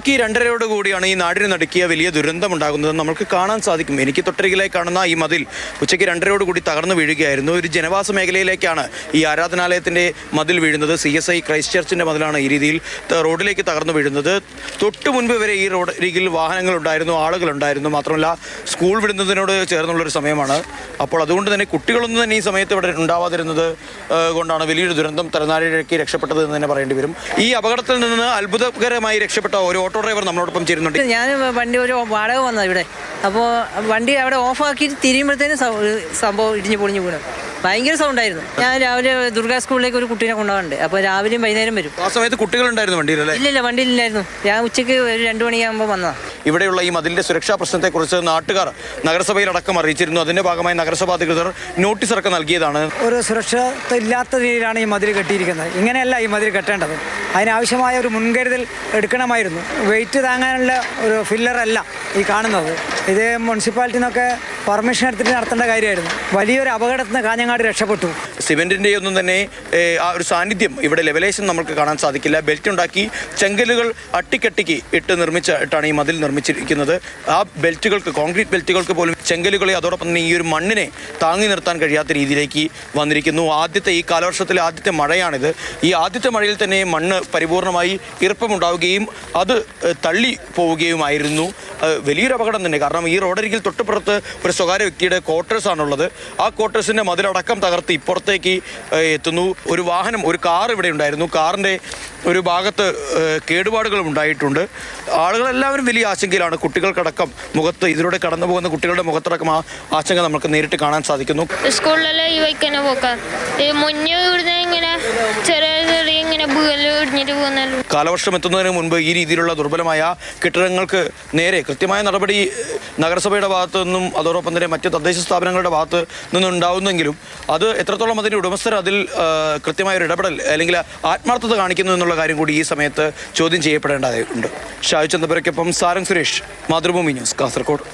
ഉച്ചയ്ക്ക് 2:30 കൂടിയാണ് ഈ നാടിന് നടുക്കിയ വലിയ ദുരന്തമുണ്ടാകുന്നത് നമുക്ക് കാണാൻ സാധിക്കും. എനിക്ക് തൊട്ടരികിലായി കാണുന്ന ഈ മതിൽ ഉച്ചയ്ക്ക് 2:30 കൂടി തകർന്നു വീഴുകയായിരുന്നു. ഒരു ജനവാസ മേഖലയിലേക്കാണ് ഈ ആരാധനാലയത്തിൻ്റെ മതിൽ വീഴുന്നത്. CSI ക്രൈസ്റ്റ് ചർച്ചിൻ്റെ മതിലാണ് ഈ രീതിയിൽ റോഡിലേക്ക് തകർന്നു വീഴുന്നത്. തൊട്ടു മുൻപ് വരെ ഈ റോഡ് അരികിൽ വാഹനങ്ങളുണ്ടായിരുന്നു, ആളുകളുണ്ടായിരുന്നു. മാത്രമല്ല സ്കൂൾ വിടുന്നതിനോട് ചേർന്നുള്ളൊരു സമയമാണ്. അപ്പോൾ അതുകൊണ്ട് തന്നെ കുട്ടികളൊന്നും തന്നെ ഈ സമയത്ത് ഇവിടെ ഉണ്ടാവാതിരുന്നത് കൊണ്ടാണ് വലിയൊരു ദുരന്തം തലനാരിഴയ്ക്ക് രക്ഷപ്പെട്ടത് എന്ന് തന്നെ പറയേണ്ടി വരും. ഈ അപകടത്തിൽ നിന്ന് അത്ഭുതകരമായി രക്ഷപ്പെട്ട ഒരു ഓട്ടോ ഡ്രൈവർ നമ്മളോടൊപ്പം ചേരുന്നുണ്ട്. ഞാൻ വണ്ടി ഒരു വാടക വന്നത് ഇവിടെ, അപ്പോൾ വണ്ടി അവിടെ ഓഫാക്കിയിട്ട് തിരിയുമ്പോഴത്തേനും സംഭവം ഇടിഞ്ഞു പൊളിഞ്ഞു വീണു. ഭയങ്കര സൗണ്ടായിരുന്നു. ഞാൻ രാവിലെ ദുർഗാ സ്കൂളിലേക്ക് ഒരു കുട്ടീനെ കൊണ്ടുപോകാറുണ്ട്. അപ്പോൾ രാവിലെയും വൈകുന്നേരം വരും. ആ സമയത്ത് കുട്ടികളുണ്ടായിരുന്നു വണ്ടിയിലല്ലേ? ഇല്ല, വണ്ടിയിലില്ലായിരുന്നു. ഞാൻ ഉച്ചയ്ക്ക് ഒരു 2 മണിയാകുമ്പോൾ വന്നതാണ്. ഇവിടെയുള്ള ഈ മതിലിൻ്റെ സുരക്ഷാ പ്രശ്നത്തെക്കുറിച്ച് നാട്ടുകാർ നഗരസഭയിലടക്കം അറിയിച്ചിരുന്നു. അതിൻ്റെ ഭാഗമായി നഗരസഭാ അധികൃതർ നോട്ടീസ് അടക്കം നൽകിയതാണ്. ഒരു സുരക്ഷ ഇല്ലാത്ത രീതിയിലാണ് ഈ മതിൽ കെട്ടിയിരിക്കുന്നത്. ഇങ്ങനെയല്ല ഈ മതിൽ കെട്ടേണ്ടത്. അതിനാവശ്യമായ ഒരു മുൻകരുതൽ എടുക്കണമായിരുന്നു. വെയിറ്റ് താങ്ങാനുള്ള ഒരു ഫില്ലറല്ല ഈ കാണുന്നത്. ഇത് മുനിസിപ്പാലിറ്റിയിൽ നിന്നൊക്കെ പെർമിഷൻ എടുത്തിട്ട് നടത്തേണ്ട കാര്യമായിരുന്നു. വലിയൊരു അപകടത്തിൽ നിന്ന് കാഞ്ഞങ്ങാട് രക്ഷപ്പെട്ടു. സിമെന്റിൻ്റെ ഒന്നും തന്നെ ആ ഒരു സാന്നിധ്യം ഇവിടെ ലെവലേഷൻ നമുക്ക് കാണാൻ സാധിക്കില്ല. ബെൽറ്റ് ഉണ്ടാക്കി ചെങ്കലുകൾ അട്ടിക്കട്ടിക്ക് നിർമ്മിച്ചിട്ടാണ് ഈ മതിൽ നിർമ്മിച്ചിരിക്കുന്നത്. ആ ബെൽറ്റുകൾക്ക്, കോൺക്രീറ്റ് ബെൽറ്റുകൾക്ക് പോലും ചെങ്കലുകളെ അതോടൊപ്പം തന്നെ ഈ ഒരു മണ്ണിനെ താങ്ങി നിർത്താൻ കഴിയാത്ത രീതിയിലേക്ക് വന്നിരിക്കുന്നു. ഈ കാലവർഷത്തിലെ ആദ്യത്തെ മഴയാണിത്. ഈ ആദ്യത്തെ മഴയിൽ തന്നെ മണ്ണ് പരിപൂർണമായി ഈർപ്പമുണ്ടാവുകയും അത് തള്ളി പോവുകയുമായിരുന്നു. വലിയൊരു അപകടം തന്നെ. കാരണം ഈ റോഡരികിൽ തൊട്ടുപുറത്ത് ഒരു സ്വകാര്യ വ്യക്തിയുടെ ക്വാർട്ടേഴ്സാണുള്ളത്. ആ ക്വാർട്ടേഴ്സിൻ്റെ മതിലടക്കം തകർത്ത് ഇപ്പുറത്തേക്ക് എത്തുന്നു. ഒരു വാഹനം, ഒരു കാർ ഇവിടെ ഉണ്ടായിരുന്നു. കാറിൻ്റെ ഒരു ഭാഗത്ത് കേടുപാടുകളും ഉണ്ടായിട്ടുണ്ട്. ആളുകളെല്ലാവരും വലിയ ആശങ്കയിലാണ്. കുട്ടികൾക്കടക്കം മുഖത്ത്, ഇതിലൂടെ കടന്നു പോകുന്ന കുട്ടികളുടെ മുഖത്തടക്കം ആ ആശങ്ക നമുക്ക് നേരിട്ട് കാണാൻ സാധിക്കുന്നു. സ്കൂളിലെ ഈ വൈക്കന്നെ പോക്കാം. മുന്നേ ഇവിടുന്ന് ഇങ്ങനെ ചെറിയ ഇങ്ങനെ ഇടിഞ്ഞിട്ട് പോകുന്നല്ലോ. കാലവർഷം എത്തുന്നതിന് മുൻപ് ഈ രീതിയിലുള്ള ദുർബലമായ കെട്ടിടങ്ങൾക്ക് നേരെ കൃത്യമായ നടപടി നഗരസഭയുടെ ഭാഗത്തു നിന്നും അതോടൊപ്പം തന്നെ മറ്റ് തദ്ദേശ സ്ഥാപനങ്ങളുടെ ഭാഗത്ത് നിന്നും ഉണ്ടാവുന്നെങ്കിലും അത് എത്രത്തോളം അതിൻ്റെ ഉടമസ്ഥർ അതിൽ കൃത്യമായൊരു ഇടപെടൽ അല്ലെങ്കിൽ ആത്മാർത്ഥത കാണിക്കുന്നു എന്നുള്ള കാര്യം കൂടി ഈ സമയത്ത് ചോദ്യം ചെയ്യപ്പെടേണ്ടതായിട്ടുണ്ട്. ഷാജു ചന്ദ്രപുരയ്ക്കൊപ്പം സാരംഗ് സുരേഷ്, മാതൃഭൂമി ന്യൂസ്, കാസർഗോഡ്.